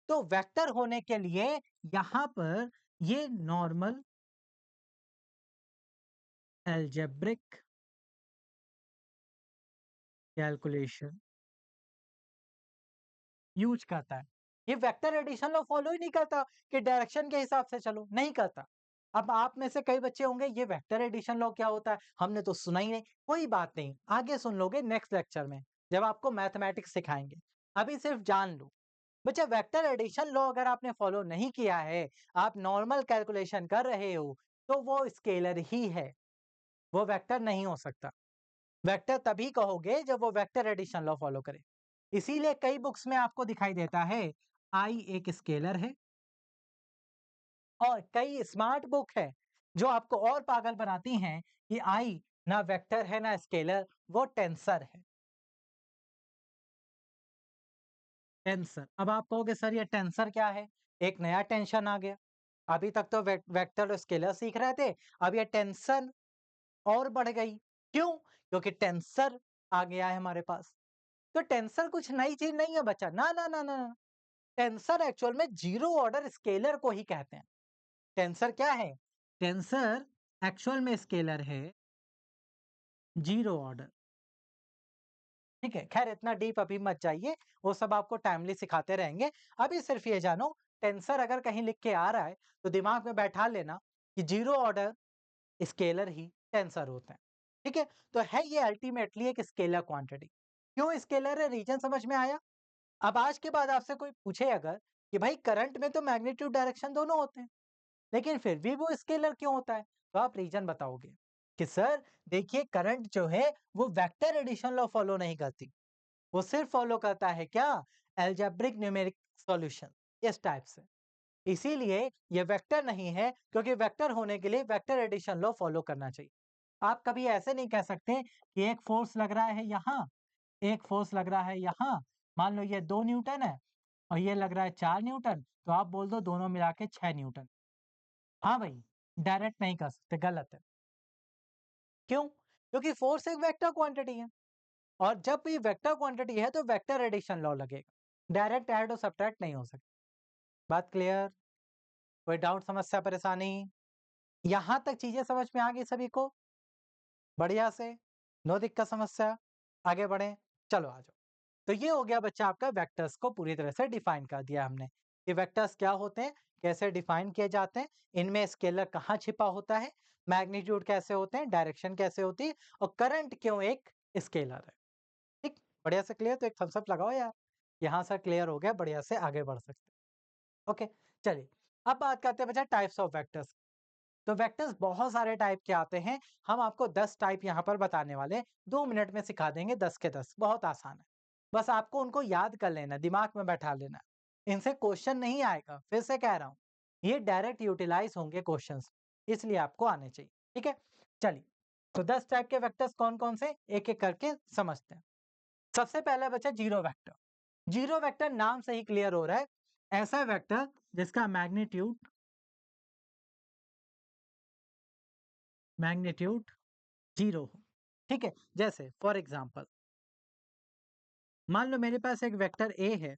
तो वेक्टर होने के लिए यहां पर ये नॉर्मल एल्जेब्रिक कैलकुलेशन यूज करता है। ये वेक्टर एडिशन लॉ फॉलो ही नहीं करता कि डायरेक्शन के हिसाब से चलो, नहीं करता। अब आप में से कई बच्चे होंगे ये वेक्टर एडिशन लॉ क्या होता है, हमने तो सुना ही नहीं। कोई बात नहीं, आगे सुन लोगे नेक्स्ट लेक्चर में जब आपको मैथमेटिक्स सिखाएंगे। अभी सिर्फ जान लो बच्चा वेक्टर एडिशन लॉ अगर आपने फॉलो नहीं किया है, आप नॉर्मल कैलकुलेशन कर रहे हो, तो वो स्केलर ही है, वो वेक्टर नहीं हो सकता। वेक्टर तभी कहोगे जब वो वेक्टर एडिशन लॉ फॉलो करे। इसीलिए कई बुक्स में आपको दिखाई देता है आई एक स्केलर है, और कई स्मार्ट बुक है जो आपको और पागल बनाती हैं कि आई ना वेक्टर है ना स्केलर, वो टेंसर है। टेंसर, अब आप कहोगे सर ये टेंसर क्या है? एक नया टेंशन आ गया। अभी तक तो वेक्टर और स्केलर सीख रहे थे, अब ये टेंशन और बढ़ गई। क्यों? क्योंकि टेंसर आ गया है हमारे पास। तो टेंसर कुछ नई चीज नहीं है बच्चा, ना ना ना ना ना। टेंसर एक्चुअल में जीरो ऑर्डर स्केलर को ही कहते हैं। टेंसर क्या है? टेंसर एक्चुअल में स्केलर है जीरो ऑर्डर। ठीक है, खैर इतना डीप अभी मत जाइए, वो सब आपको टाइमली सिखाते रहेंगे। अभी सिर्फ ये जानो, टेंसर अगर कहीं लिख के आ रहा है तो दिमाग में बैठा लेना कि जीरो ऑर्डर स्केलर ही टेंसर होते हैं। ठीक है, तो है ये अल्टीमेटली एक स्केलर क्वांटिटी। क्यों स्केलर है, रीजन समझ में आया? अब आज के बाद आपसे कोई पूछे अगर कि भाई करंट में तो मैग्नीट्यूड डायरेक्शन दोनों होते हैं, लेकिन फिर भी वो स्केलर क्यों होता है, तो आप रीजन बताओगे कि सर देखिए करंट जो है वो वेक्टर एडिशन लॉ फॉलो नहीं करती, वो सिर्फ फॉलो करता है क्या, अलजेब्रिक न्यूमेरिक सॉल्यूशन, इस टाइप से। इसीलिए ये वेक्टर नहीं है, क्योंकि वेक्टर होने के लिए वेक्टर एडिशन लॉ फॉलो करना चाहिए। आप कभी ऐसे नहीं कह सकते कि एक फोर्स लग रहा है यहाँ, एक फोर्स लग रहा है यहाँ, मान लो ये 2 न्यूटन है और ये लग रहा है 4 न्यूटन, तो आप बोल दो दोनों मिला के 6 न्यूटन। हाँ भाई, डायरेक्ट नहीं कर सकते, गलत है। क्यों? क्योंकि फोर्स एक वेक्टर क्वांटिटी है, और जब भी वेक्टर क्वांटिटी है तो वेक्टर एडिशन लॉ लगेगा, डायरेक्ट ऐड और सब्ट्रैक्ट नहीं हो सकता। बात क्लियर? कोई डाउट, समस्या, परेशानी? यहां तक चीजें समझ में आ गई सभी को? बढ़िया से, नो दिक्कत समस्या, आगे बढ़े। चलो आ जाओ। तो ये हो गया बच्चा आपका, वेक्टर्स को पूरी तरह से डिफाइन कर दिया हमने कि वेक्टर्स क्या होते हैं, कैसे डिफाइन किए जाते हैं, इनमें स्केलर कहाँ छिपा होता है, मैग्नीट्यूड कैसे होते हैं, डायरेक्शन कैसे होती है, और करंट क्यों एक स्केलर है। ठीक, बढ़िया से क्लियर? तो एक थम्स अप लगाओ यार, यहाँ से क्लियर हो गया, बढ़िया से आगे बढ़ सकते हैं। ओके, चलिए अब बात करते हैं बच्चा टाइप्स ऑफ वेक्टर्स। तो वेक्टर्स बहुत सारे टाइप के आते हैं, हम आपको 10 टाइप यहाँ पर बताने वाले हैं, 2 मिनट में सिखा देंगे 10 के 10, बहुत आसान है। बस आपको उनको याद कर लेना, दिमाग में बैठा लेना, इनसे क्वेश्चन नहीं आएगा, फिर से कह रहा हूँ, ये डायरेक्ट यूटिलाइज होंगे क्वेश्चंस, इसलिए आपको आने चाहिए। ठीक है, चलिए तो 10 टाइप के वेक्टर्स कौन कौन से, एक एक करके समझते हैं। सबसे पहला बचा जीरो वेक्टर। जीरो वेक्टर नाम से ही क्लियर हो रहा है, ऐसा वेक्टर जिसका मैग्नीट्यूड जीरो हो। ठीक है, जैसे फॉर एग्जांपल मान लो मेरे पास एक वेक्टर ए है,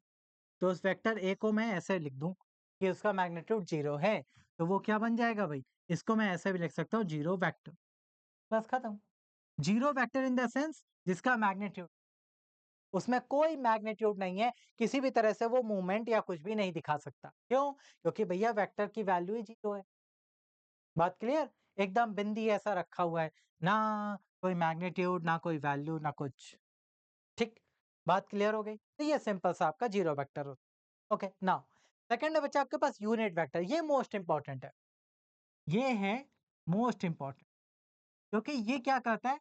तो उस वेक्टर ए को मैं ऐसे लिख दूं कि उसका मैग्नीट्यूड जीरो है, तो वो क्या बन जाएगा भाई, इसको मैं ऐसे भी लिख सकता हूँ जीरो वेक्टर, बस खत्म। Zero vector in the sense जिसका मैग्नीट्यूड, उसमें कोई मैग्नीट्यूड नहीं है, किसी भी तरह से वो मूवमेंट या कुछ भी नहीं दिखा सकता। क्यों? क्योंकि भैया वेक्टर की वैल्यू ही जीरो है। बात क्लियर? एकदम बिंदी ऐसा रखा हुआ है, ना कोई मैग्नीट्यूड, ना कोई वैल्यू, ना कुछ। ठीक, बात क्लियर हो गई? तो ये सिंपल सा आपका जीरो वेक्टर होता है। ओके, नाउ सेकंड है बच्चा आपके पास यूनिट वेक्टर, ये मोस्ट इंपॉर्टेंट है। ये है मोस्ट इंपॉर्टेंट, क्योंकि ये क्या करता है,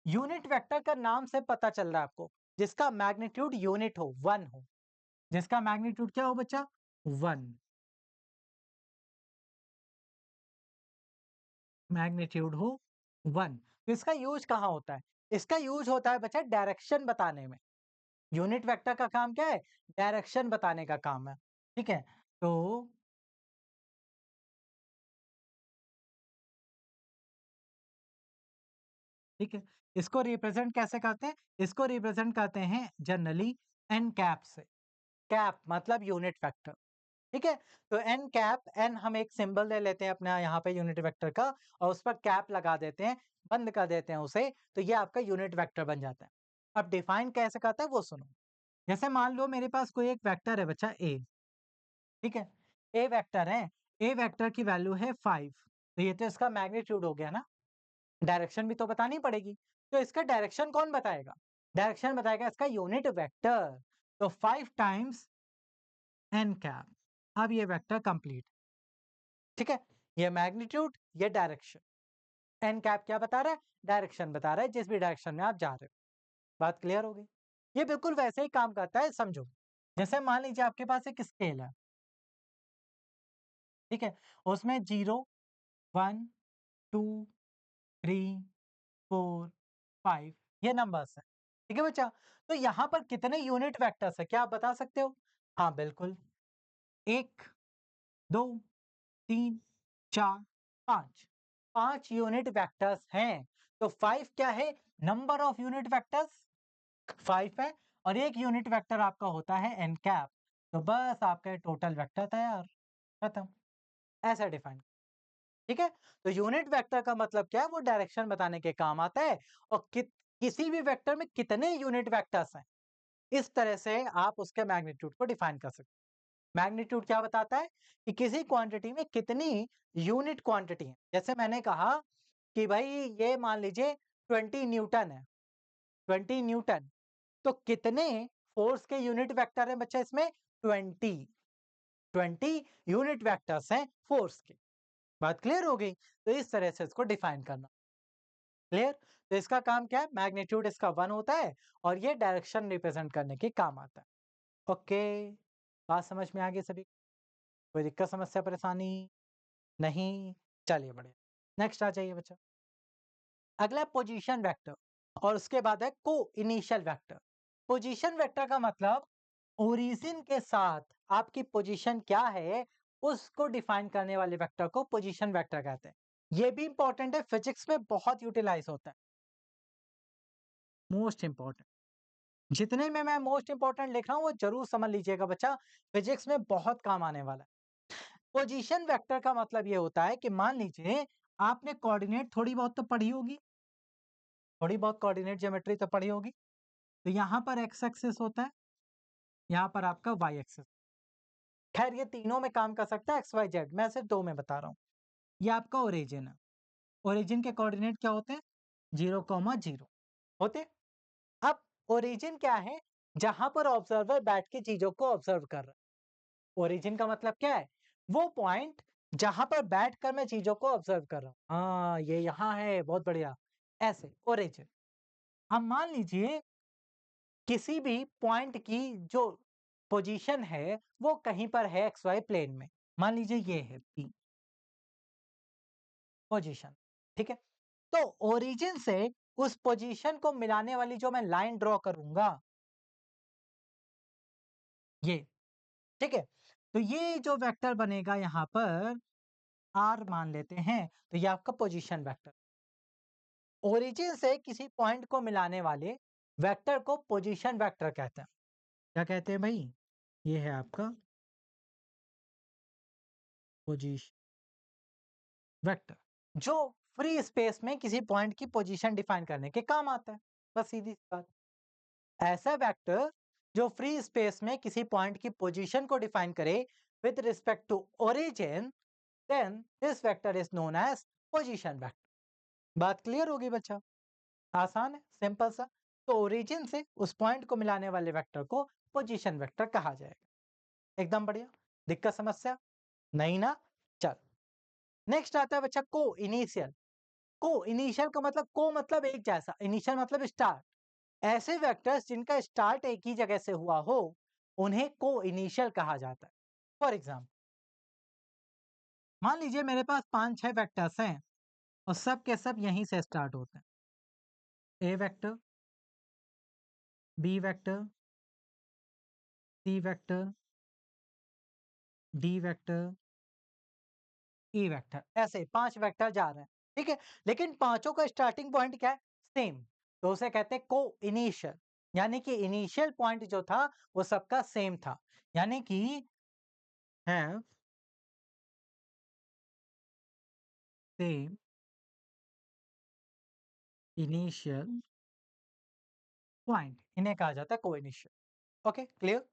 यूनिट वेक्टर का नाम से पता चल रहा है आपको, जिसका मैग्नीट्यूड यूनिट हो, वन हो, जिसका मैग्नीट्यूड क्या हो बच्चा, वन, मैग्नीट्यूड हो वन। तो इसका यूज कहाँ होता है, इसका यूज होता है बच्चा डायरेक्शन बताने में। यूनिट वेक्टर का काम क्या है, डायरेक्शन बताने का काम है। ठीक है, तो ठीक है, इसको रिप्रेजेंट कैसे करते हैं, इसको रिप्रेजेंट करते हैं जनरली एन कैप से। कैप मतलब यूनिट वेक्टर। ठीक है, तो एन कैप, एन हम एक सिंबल ले लेते हैं अपना यहाँ पे यूनिट वेक्टर का, और उस पर कैप लगा देते हैं, बंद कर देते हैं उसे, तो ये आपका यूनिट वेक्टर बन जाता है। अब डिफाइन कैसे करता है वो सुनो। जैसे मान लो मेरे पास कोई एक वेक्टर है बच्चा ए, ठीक है, ए वेक्टर है, ए वेक्टर की वैल्यू है 5, तो ये तो इसका मैग्नीट्यूड हो गया ना, डायरेक्शन भी तो बतानी पड़ेगी, तो इसका डायरेक्शन कौन बताएगा, डायरेक्शन बताएगा इसका यूनिट वेक्टर। तो 5 टाइम्स एन कैप। अब ये वेक्टर कंप्लीट, ठीक है। ये मैग्नीट्यूड, ये डायरेक्शन। एन कैप क्या बता रहा है? डायरेक्शन बता रहा है, जिस भी डायरेक्शन में आप जा रहे हो। बात क्लियर हो गई? ये बिल्कुल वैसे ही काम करता है, समझो। जैसे मान लीजिए आपके पास एक स्केल है, ठीक है, उसमें 0, 1, 2, 3, 4, 5 ये नंबर्स हैं, ठीक है बच्चा। तो यहाँ पर कितने यूनिट वेक्टर्स है, क्या आप बता सकते हो? हाँ बिल्कुल, 1, 2, 3, 4, 5, 5 यूनिट वेक्टर्स हैं। तो 5 क्या है? नंबर ऑफ यूनिट वेक्टर्स 5 है, और एक यूनिट वेक्टर आपका होता है एन कैप। तो बस आपका टोटल वेक्टर तैयार, खत्म। ऐसा डिफाइन, ठीक है। तो यूनिट वेक्टर का मतलब क्या है? वो डायरेक्शन बताने के काम आता है। और किसी भी वेक्टर में कितने यूनिट वेक्टर्स हैं, इस तरह से आप उसके मैग्नीट्यूड को डिफाइन कर सकते हैं। मैग्नीट्यूड क्या बताता है कि किसी क्वांटिटी में कितनी यूनिट क्वांटिटी है। जैसे मैंने कहा कि भाई ये मान लीजिए 20 न्यूटन है, 20 न्यूटन, तो कितने फोर्स के यूनिट वेक्टर हैं बच्चा इसमें? 20, 20 यूनिट वेक्टर्स हैं फोर्स के। बात क्लियर हो गई? तो इस तरह से इसको डिफाइन करना, क्लियर। तो इसका काम क्या है? मैग्नीट्यूड इसका 1 होता है, और ये डायरेक्शन रिप्रेजेंट करने के काम आता है। ओके, बात समझ में आ गई सभी? कोई दिक्कत, समस्या, परेशानी? नहीं? चलिए बढ़िया, नेक्स्ट आ जाइए बच्चा। अगला पोजीशन वेक्टर, और उसके बाद है को इनिशियल वेक्टर। पोजीशन वेक्टर का मतलब ओरिजिन के साथ आपकी पोजीशन क्या है, उसको डिफाइन करने वाले वेक्टर को पोजीशन वेक्टर कहते हैं। ये भी इंपॉर्टेंट है, फिजिक्स में बहुत यूटिलाइज होता है, मोस्ट इंपॉर्टेंट। जितने में मैं मोस्ट इंपॉर्टेंट लिख रहा हूं वो जरूर समझ लीजिएगा बच्चा, फिजिक्स में बहुत काम आने वाला है। पोजीशन वेक्टर का मतलब ये होता है कि मान लीजिए आपने कोऑर्डिनेट थोड़ी बहुत तो पढ़ी होगी, थोड़ी बहुत कोऑर्डिनेट ज्योमेट्री तो पढ़ी होगी। तो यहाँ पर एक्स एक्सिस होता है, यहाँ पर आपका वाई एक्सिस। खैर ये तीनों में काम कर सकता है, एक्स वाई जेड, मैं सिर्फ दो में बता रहा हूँ। ये आपका ओरिजिन है, ओरिजिन के कोऑर्डिनेट क्या होते हैं? 0,0 होते हैं। अब ओरिजिन क्या है? जहां पर ऑब्जर्वर बैठ के चीजों को ऑब्जर्व कर रहा है। ओरिजिन का मतलब क्या है? वो पॉइंट जहां पर बैठकर मैं चीजों को ऑब्जर्व कर रहा हूँ। हाँ ये यहाँ है, बहुत बढ़िया। ऐसे ओरिजिन। अब मान लीजिए किसी भी पॉइंट की जो पोजीशन है वो कहीं पर है एक्स वाई प्लेन में। मान लीजिए ये है पी पोजीशन, ठीक है। तो ओरिजिन से उस पोजीशन को मिलाने वाली जो मैं लाइन ड्रॉ करूंगा, ये, ठीक है। तो ये जो वेक्टर बनेगा यहाँ पर आर मान लेते हैं, तो ये आपका पोजीशन वेक्टर। ओरिजिन से किसी पॉइंट को मिलाने वाले वेक्टर को पोजीशन वेक्टर कहते हैं। क्या कहते हैं भाई? ये है आपका पोजीशन वेक्टर, जो फ्री स्पेस में किसी पॉइंट की पोजीशन डिफाइन करने के काम आता है। बस सीधी सी बात। ऐसा वेक्टर जो फ्री स्पेस में किसी पॉइंट की पोजीशन को डिफाइन करे with respect to origin, then this vector is known as position vector. बात क्लियर होगी बच्चा? आसान है, सिंपल सा। तो ओरिजिन से उस पॉइंट को मिलाने वाले वेक्टर को पोजीशन वेक्टर कहा जाएगा। एकदम बढ़िया। दिक्कत, समस्या? नहीं ना? चल, नेक्स्ट आता है बच्चा को इनिशियल। को इनिशियल का मतलब, को मतलब एक जैसा, इनिशियल मतलब स्टार्ट। ऐसे वेक्टर्स जिनका स्टार्ट एक ही जगह से हुआ हो उन्हें को इनिशियल कहा जाता है। फॉर एग्जाम्पल, मान लीजिए मेरे पास 5-6 वेक्टर्स हैं और सब के सब यहीं से स्टार्ट होते हैं। A vector, B vector, C vector, D vector, E vector, ऐसे 5 वेक्टर जा रहे हैं, ठीक है। लेकिन पांचों का स्टार्टिंग पॉइंट क्या है? सेम। तो उसे कहते हैं को इनिशियल। यानी कि इनिशियल पॉइंट जो था वो सबका सेम था। यानी कि है सेम इनिशियल पॉइंट, इन्हें कहा जाता है को इनिशियल। Okay clear?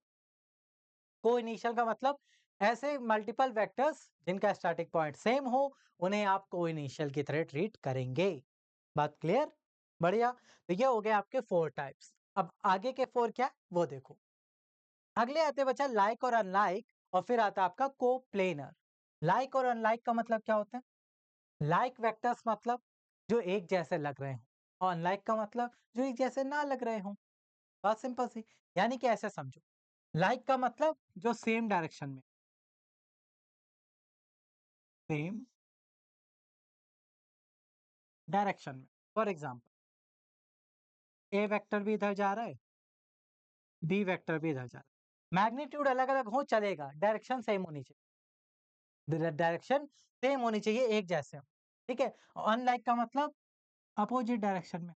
को इनिशियल का मतलब ऐसे मल्टीपल वेक्टर्स जिनका स्टार्टिंग पॉइंट सेम हो, उन्हें आप को इनिशियल की तरह ट्रीट करेंगे। बात क्लियर? बढ़िया। तो ये हो गए आपके 4 टाइप्स। अब आगे के 4 क्या है वो देखो। अगले आते हैं बच्चा लाइक और अनलाइक, और फिर आता है आपका कोप्लेनर। लाइक और अनलाइक का मतलब क्या होता है? लाइक वेक्टर्स मतलब जो एक जैसे लग रहे हो, और अनलाइक का मतलब जो एक जैसे ना लग रहे हो। बात सिंपल सी, यानी कि ऐसे समझो, लाइक का मतलब जो सेम डायरेक्शन में, सेम डायरेक्शन में। फॉर एग्जाम्पल, ए वेक्टर भी इधर जा रहा है, बी वेक्टर भी इधर जा रहा है, मैग्नीट्यूड अलग अलग हो चलेगा, डायरेक्शन सेम होनी चाहिए, डायरेक्शन सेम होनी चाहिए, एक जैसे हो। ठीक है, अनलाइक का मतलब अपोजिट डायरेक्शन में,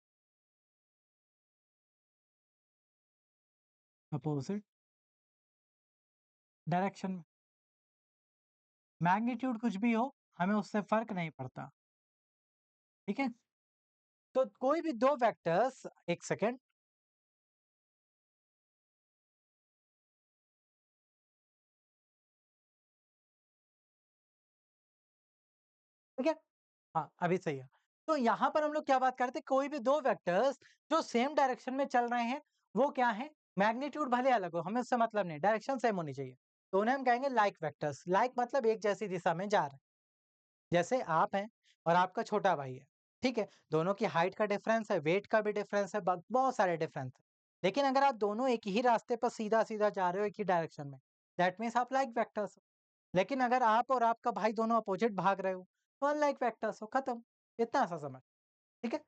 अपोजिट डायरेक्शन में। मैग्नीट्यूड कुछ भी हो, हमें उससे फर्क नहीं पड़ता। ठीक है, तो कोई भी दो वेक्टर्स, एक सेकेंड, ठीक है, हाँ अभी सही है। तो यहाँ पर हम लोग क्या बात करते हैं, कोई भी दो वेक्टर्स जो सेम डायरेक्शन में चल रहे हैं, वो क्या है, मैग्नीट्यूड भले अलग हो, हमें उससे मतलब नहीं, डायरेक्शन सेम होनी चाहिए, तो उन्हें हम कहेंगे लाइक वेक्टर्स। लाइक मतलब एक जैसी दिशा में जा रहे हैं। जैसे आप हैं और आपका छोटा भाई है, ठीक है, दोनों की हाइट का डिफरेंस है, वेट का भी डिफरेंस है, बहुत सारे डिफरेंस है, लेकिन अगर आप दोनों एक ही रास्ते पर सीधा सीधा जा रहे हो, एक ही डायरेक्शन में, दैट मीन्स आप लाइक वेक्टर्स हो। लेकिन अगर आप और आपका भाई दोनों अपोजिट भाग रहे हो, तो अनलाइक वेक्टर्स हो, खत्म। इतना सा समझ, ठीक है।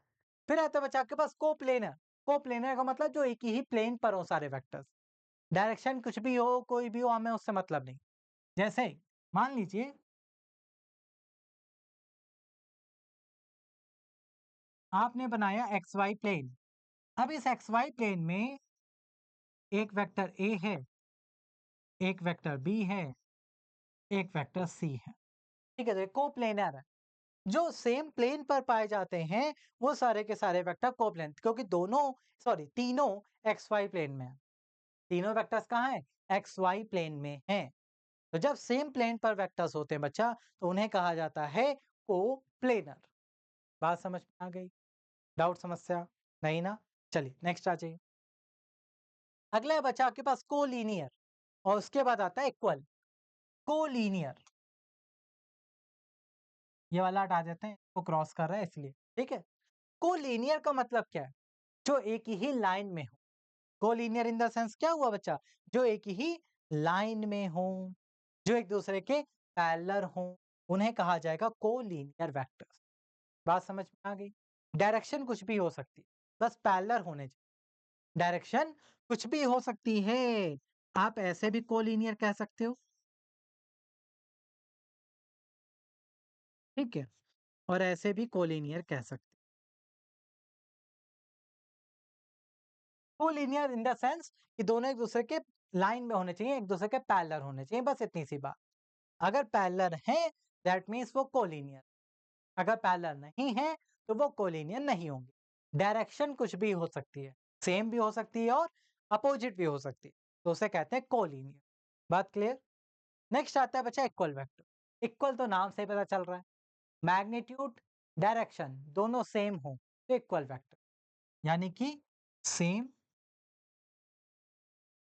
फिर आता है बच्चा आपके पास कोप्लेनर। कोप्लेनर का मतलब जो एक ही प्लेन पर हो सारे वेक्टर्स, डायरेक्शन कुछ भी हो, कोई भी हो, हमें उससे मतलब नहीं। जैसे मान लीजिए आपने बनाया एक्स वाई प्लेन। अब इस एक्स वाई प्लेन में एक वेक्टर ए है, एक वेक्टर बी है, एक वेक्टर सी है। ठीक है, तो ये कोप्लेनर है। जो सेम प्लेन पर पाए जाते हैं, वो सारे के सारे वेक्टर कोप्लेन, क्योंकि दोनों, सॉरी, तीनों एक्स वाई प्लेन में है। तीनों वेक्टर्स कहाँ हैं? एक्स वाई प्लेन में हैं। तो जब सेम प्लेन पर वेक्टर्स होते हैं बच्चा, तो उन्हें कहा जाता है कोप्लेनर। बात समझ में आ गई? डाउट, समस्या? नहीं ना? चलिए नेक्स्ट आ जाइए। अगला है बच्चा आपके पास कोलीनियर, और उसके बाद आता है इक्वल। कोलीनियर, ये वाला हटा देते हैं, वो क्रॉस कर रहा है इसलिए। ठीक है, कोलीनियर का मतलब क्या है? जो एक ही लाइन में हो। कोलीनियर इन द सेंस क्या हुआ बच्चा? जो एक ही लाइन में हो, जो एक दूसरे के पैरेलल हो, उन्हें कहा जाएगा कोलीनियर वेक्टर्स। बात समझ में आ गई? डायरेक्शन कुछ भी हो सकती है, बस पैरेलल होने चाहिए। डायरेक्शन कुछ भी हो सकती है, आप ऐसे भी कोलीनियर कह सकते हो, ठीक है, और ऐसे भी कोलीनियर कह सकते हो। कोलीनियर इन द सेंस कि दोनों एक दूसरे के लाइन में होने चाहिए, एक दूसरे के पैरेलल होने चाहिए, बस इतनी सी बात। अगर पैरेलल है, दैट मीन्स वो कोलीनियर। अगर पैरेलल नहीं है, तो वो कोलीनियर नहीं होंगे। डायरेक्शन कुछ भी हो सकती है, सेम भी हो सकती है और अपोजिट भी हो सकती है, तो उसे कहते हैं कोलीनियर। बात क्लियर? नेक्स्ट आता है बच्चा इक्वल वेक्टर। इक्वल तो नाम से ही पता चल रहा है, मैग्नीट्यूड, डायरेक्शन दोनों सेम हो तो इक्वल वेक्टर, यानी कि सेम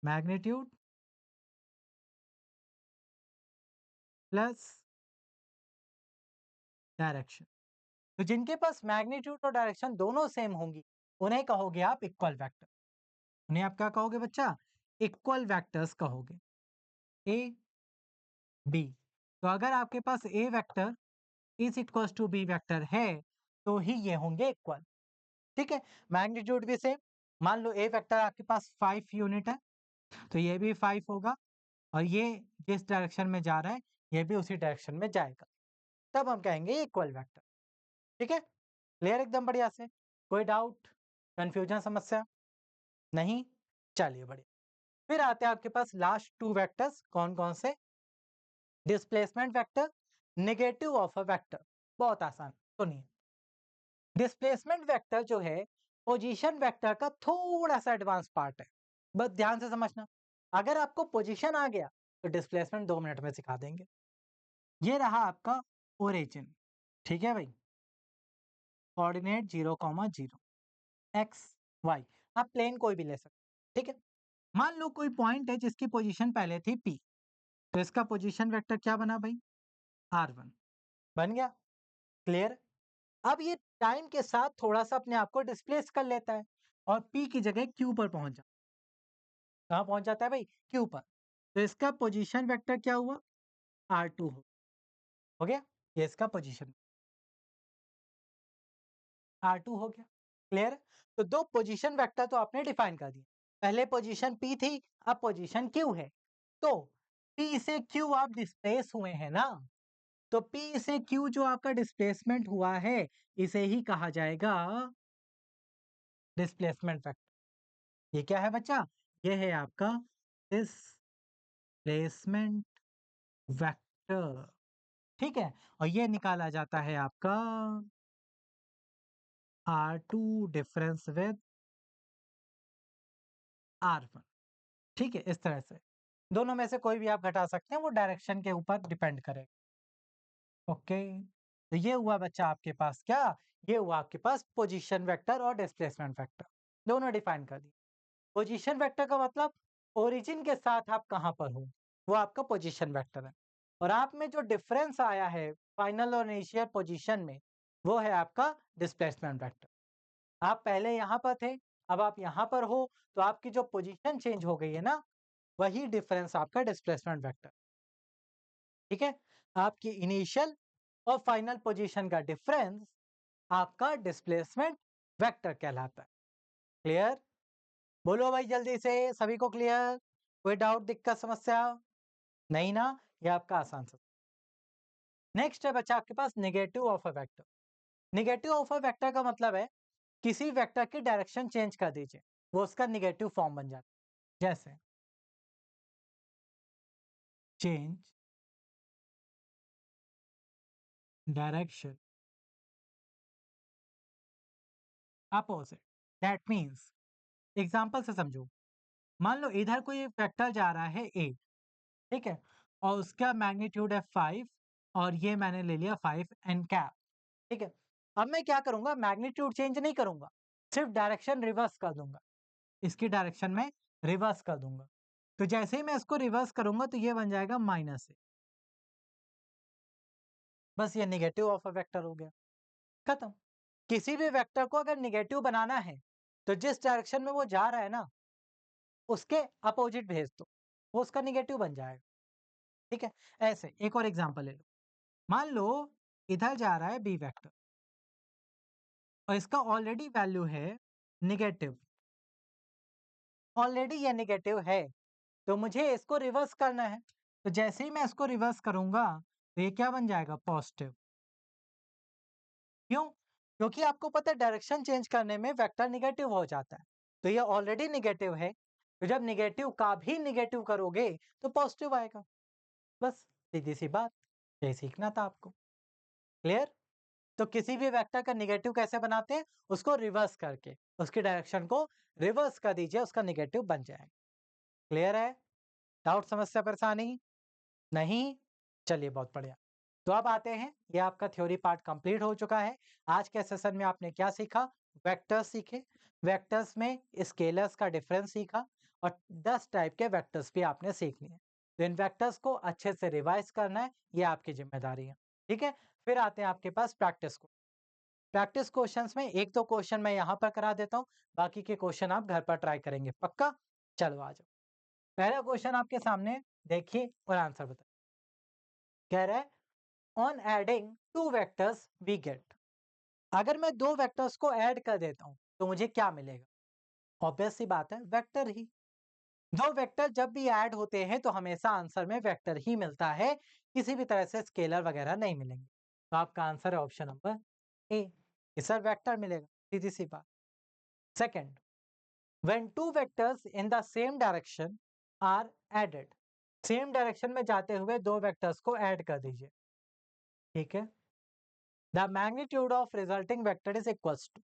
मैग्नीट्यूड प्लस डायरेक्शन। तो जिनके पास मैग्नीट्यूड और डायरेक्शन दोनों सेम होंगी, उन्हें कहोगे आप इक्वल वेक्टर। उन्हें आप क्या कहोगे बच्चा? इक्वल वेक्टर्स कहोगे। ए बी, तो अगर आपके पास A vector is equals to B vector है, तो ही ये होंगे इक्वल। ठीक है, मैग्नीट्यूड भी सेम। मान लो ए वेक्टर आपके पास 5 यूनिट है, तो ये भी 5 होगा, और ये जिस डायरेक्शन में जा रहा है, ये भी उसी डायरेक्शन में जाएगा, तब हम कहेंगे इक्वल वेक्टर। ठीक है, क्लियर एकदम बढ़िया से? कोई डाउट, कंफ्यूजन, समस्या? नहीं? चलिए बढ़िया। फिर आते हैं आपके पास लास्ट टू वेक्टर्स, कौन कौन से? Displacement vector, negative of a vector. बहुत आसान, सुनिए। डिस्प्लेसमेंट वेक्टर जो है, पोजीशन वेक्टर का थोड़ा सा एडवांस पार्ट है, बस ध्यान से समझना। अगर आपको पोजीशन आ गया, तो डिस्प्लेसमेंट 2 मिनट में सिखा देंगे। ये रहा आपका ओरिजिन, ठीक है भाई, कोऑर्डिनेट 0, 0, एक्स वाई, आप प्लेन कोई भी ले सकते, ठीक है। मान लो कोई पॉइंट है जिसकी पोजीशन पहले थी P, तो इसका पोजीशन वेक्टर क्या बना भाई? R1 बन गया। क्लियर? अब ये टाइम के साथ थोड़ा-सा अपने आप को डिस्प्लेस कर लेता है और P की जगह Q पर पहुँच जाता है। कहाँ पहुँच जाता है भाई? Q पर। तो इसका पोजीशन वेक्टर क्या हुआ? R2 हो गया? ये इसका पोजीशन R2 हो गया। क्लियर? तो 2 पोजीशन वेक्टर तो आपने डिफाइन कर दिए। पहले पोजीशन P थी, अब पोजीशन Q है। तो P से Q आप डिस्प्लेस हुए हैं ना? तो P से Q जो आपका डिस्प्लेसमेंट हुआ है, इसे ही कहा जाएगा डिस्प्लेसमेंट वेक्टर। ये क्या है बच्चा? ये है आपका डिस्प्लेसमेंट वेक्टर। ठीक है? और ये निकाला जाता है आपका R2 डिफरेंस विद R1। ठीक है? इस तरह से। दोनों में से कोई भी आप घटा सकते हैं, वो डायरेक्शन के ऊपर डिपेंड करेगा। ओके, तो ये हुआ बच्चा आपके पास क्या? ये हुआ आपके पास पोजीशन वेक्टर और डिस्प्लेसमेंट वेक्टर, दोनों डिफाइन कर दिए। पोजीशन वेक्टर का मतलब ओरिजिन के साथ आप कहाँ पर हो, वो आपका पोजीशन वेक्टर है। और आप में जो डिफरेंस आया है फाइनल और इनिशियल पोजीशन में, वो है आपका डिस्प्लेसमेंट वेक्टर। आप पहले यहाँ पर थे, अब आप यहाँ पर हो, तो आपकी जो पोजीशन चेंज हो गई है ना, वही डिफरेंस आपका डिस्प्लेसमेंट वेक्टर। ठीक है? आपकी इनिशियल और फाइनल पोजीशन का डिफरेंस आपका डिस्प्लेसमेंट वेक्टर कहलाता है। क्लियर? बोलो भाई जल्दी से, सभी को क्लियर? कोई डाउट, दिक्कत, समस्या? नहीं ना? ये आपका आसान सा। नेक्स्ट है बच्चा आपके पास negative of a vector. Negative of a vector का मतलब है किसी वेक्टर की डायरेक्शन चेंज कर दीजिए, वो उसका नेगेटिव फॉर्म बन जाता है। जैसे change direction opposite, that means example से समझो। मान लो इधर कोई वेक्टर जा रहा है ए, ठीक है, और उसका मैग्नीट्यूड है 5 और ये मैंने ले लिया 5 एन कैप। ठीक है, अब मैं क्या करूंगा, मैग्नीट्यूड चेंज नहीं करूंगा, सिर्फ डायरेक्शन रिवर्स कर दूंगा, इसकी डायरेक्शन में रिवर्स कर दूंगा। तो जैसे ही मैं इसको रिवर्स करूंगा तो ये बन जाएगा -a। बस ये नेगेटिव ऑफ अ वेक्टर हो गया, खत्म। किसी भी वेक्टर को अगर नेगेटिव बनाना है तो जिस डायरेक्शन में वो जा रहा है ना, उसके अपोजिट भेज दो, वो उसका नेगेटिव बन जाएगा। ठीक है? ऐसे एक और एग्जांपल ले लो। मान लो इधर जा रहा है बी वेक्टर और इसका ऑलरेडी वैल्यू है नेगेटिव, ऑलरेडी ये नेगेटिव है, तो मुझे इसको रिवर्स करना है। तो जैसे ही मैं इसको रिवर्स करूंगा तो ये क्या बन जाएगा? पॉजिटिव। क्यों? क्योंकि आपको पता है डायरेक्शन चेंज करने में वेक्टर नेगेटिव हो जाता है, तो ये ऑलरेडी नेगेटिव है, तो जब नेगेटिव का भी नेगेटिव करोगे तो पॉजिटिव आएगा। बस सीधी सी बात, ये सीखना था आपको। क्लियर? तो किसी भी वेक्टर का नेगेटिव कैसे बनाते हैं? उसको रिवर्स करके, उसकी डायरेक्शन को रिवर्स कर दीजिए, उसका नेगेटिव बन जाएगा। क्लियर है? डाउट, समस्या, परेशानी? नहीं? चलिए बहुत बढ़िया। तो अब आते हैं, ये आपका थ्योरी पार्ट कंप्लीट हो चुका है। आज के सेशन में आपने क्या सीखा? वेक्टर्स सीखे, वेक्टर्स में स्केलर्स का डिफरेंस सीखा और 10 टाइप के वेक्टर्स भी आपने सीख लिए। तो इन वेक्टर्स को अच्छे से रिवाइज करना है, ये आपकी जिम्मेदारी है। ठीक है? फिर आते हैं आपके पास प्रैक्टिस को। प्रैक्टिस क्वेश्चंस में एक दो क्वेश्चन मैं यहाँ पर करा देता हूँ, बाकी के क्वेश्चन आप घर पर ट्राई करेंगे, पक्का? चलो आ जाओ। पहला क्वेश्चन आपके सामने देखिए और आंसर बताइए। कह रहा है on adding two vectors we get. अगर मैं दो वेक्टर्स को ऐड कर देता हूं तो मुझे क्या मिलेगा? ऑब्वियस सी बात है, वेक्टर ही। दो वेक्टर जब भी ऐड होते हैं तो हमेशा आंसर में वेक्टर ही मिलता है, किसी भी तरह से स्केलर वगैरह नहीं मिलेंगे। तो आपका आंसर है ऑप्शन नंबर ए, कि सर वेक्टर मिलेगा, सीधी सी बात। Second, when two vectors in the same direction are added. Same direction में जाते हुए दो वेक्टर्स को ऐड कर दीजिए। ठीक है, the magnitude of resulting vector is equals to.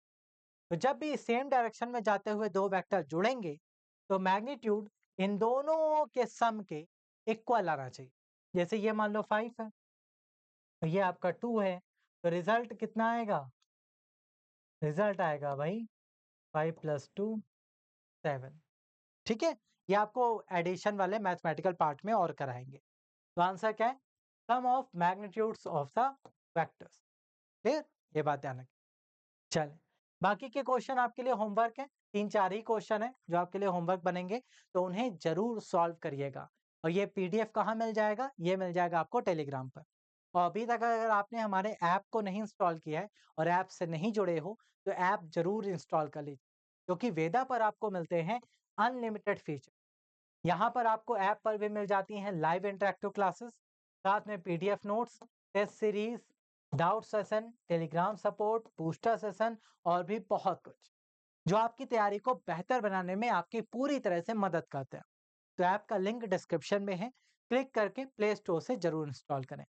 तो जब भी सेम डायरेक्शन में जाते हुए दो वेक्टर जुड़ेंगे तो मैग्नीट्यूड इन दोनों के सम के इक्वल आना चाहिए। जैसे ये मान लो 5 है, तो ये आपका 2 है, तो रिजल्ट कितना आएगा? रिजल्ट आएगा भाई 5 + 2 7। ठीक है, ये आपको एडिशन वाले मैथमेटिकल पार्ट में और कराएंगे। तो आंसर क्या है? Sum of magnitudes of the vectors. Clear? ये बात ध्यान रखें। चलें, बाकी के क्वेश्चन आपके लिए होमवर्क है। 3-4 ही क्वेश्चन है जो आपके लिए होमवर्क बनेंगे, तो उन्हें जरूर सॉल्व करिएगा। और ये पीडीएफ कहाँ मिल जाएगा? ये मिल जाएगा आपको टेलीग्राम पर। और अभी तक अगर आपने हमारे ऐप को नहीं इंस्टॉल किया है और ऐप से नहीं जुड़े हो, तो ऐप जरूर इंस्टॉल कर लीजिए, क्योंकि वेदा पर आपको मिलते हैं अनलिमिटेड फीचर। यहाँ पर आपको ऐप पर भी मिल जाती हैं लाइव इंटरेक्टिव क्लासेस, साथ में PDF notes, test series, doubt session, Telegram support, booster session और भी बहुत कुछ, जो आपकी तैयारी को बेहतर बनाने में आपकी पूरी तरह से मदद करते हैं। तो ऐप का लिंक डिस्क्रिप्शन में है, क्लिक करके प्ले स्टोर से जरूर इंस्टॉल करें।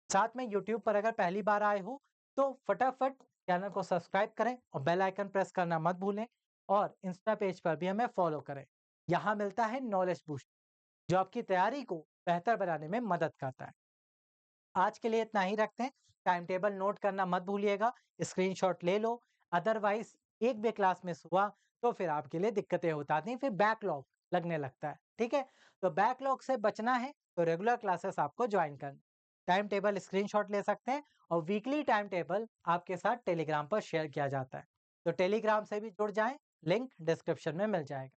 साथ में यूट्यूब पर अगर पहली बार आए हो, तो फटाफट चैनल को सब्सक्राइब करें और बेल आइकन प्रेस करना मत भूलें। और इंस्टा पेज पर भी हमें फॉलो करें। यहाँ मिलता है नॉलेज बूस्ट, जो आपकी तैयारी को बेहतर बनाने में मदद करता है। आज के लिए इतना ही रखते हैं। टाइम टेबल नोट करना मत भूलिएगा, स्क्रीनशॉट ले लो। अदरवाइज एक भी क्लास मिस हुआ तो फिर आपके लिए दिक्कतें हो जाती हैं, फिर बैकलॉग लगने लगता है। ठीक है? तो बैकलॉग से बचना है तो रेगुलर क्लासेस आपको ज्वाइन करना। टाइम टेबल स्क्रीनशॉट ले सकते हैं और वीकली टाइम टेबल आपके साथ टेलीग्राम पर शेयर किया जाता है। तो टेलीग्राम से भी जुड़ जाएं, लिंक डिस्क्रिप्शन में मिल जाएगा।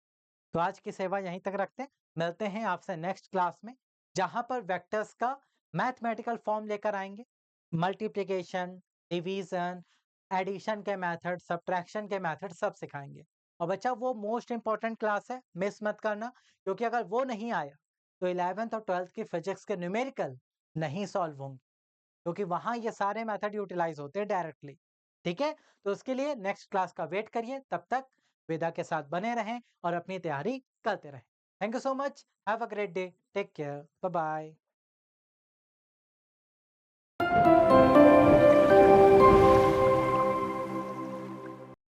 तो आज की सेवा यहीं तक रखते हैं। मिलते हैं आपसे नेक्स्ट क्लास में, जहां पर वेक्टर्स का मैथमेटिकल फॉर्म लेकर आएंगे। मल्टीप्लिकेशन, डिवीजन, एडिशन के मेथड, सब्ट्रैक्शन के मेथड सब सिखाएंगे। और बच्चा वो मोस्ट इंपॉर्टेंट क्लास है, मिस मत करना, क्योंकि अगर वो नहीं आया तो 11th और 12th की फिजिक्स के न्यूमेरिकल नहीं सॉल्व होंगे, क्योंकि वहां ये सारे मेथड यूटिलाइज होते हैं डायरेक्टली। ठीक है? तो उसके लिए नेक्स्ट क्लास का वेट करिए। तब तक वेदा के साथ बने रहें और अपनी तैयारी करते रहें। Thank you so much. Have a great day. Take care. Bye bye.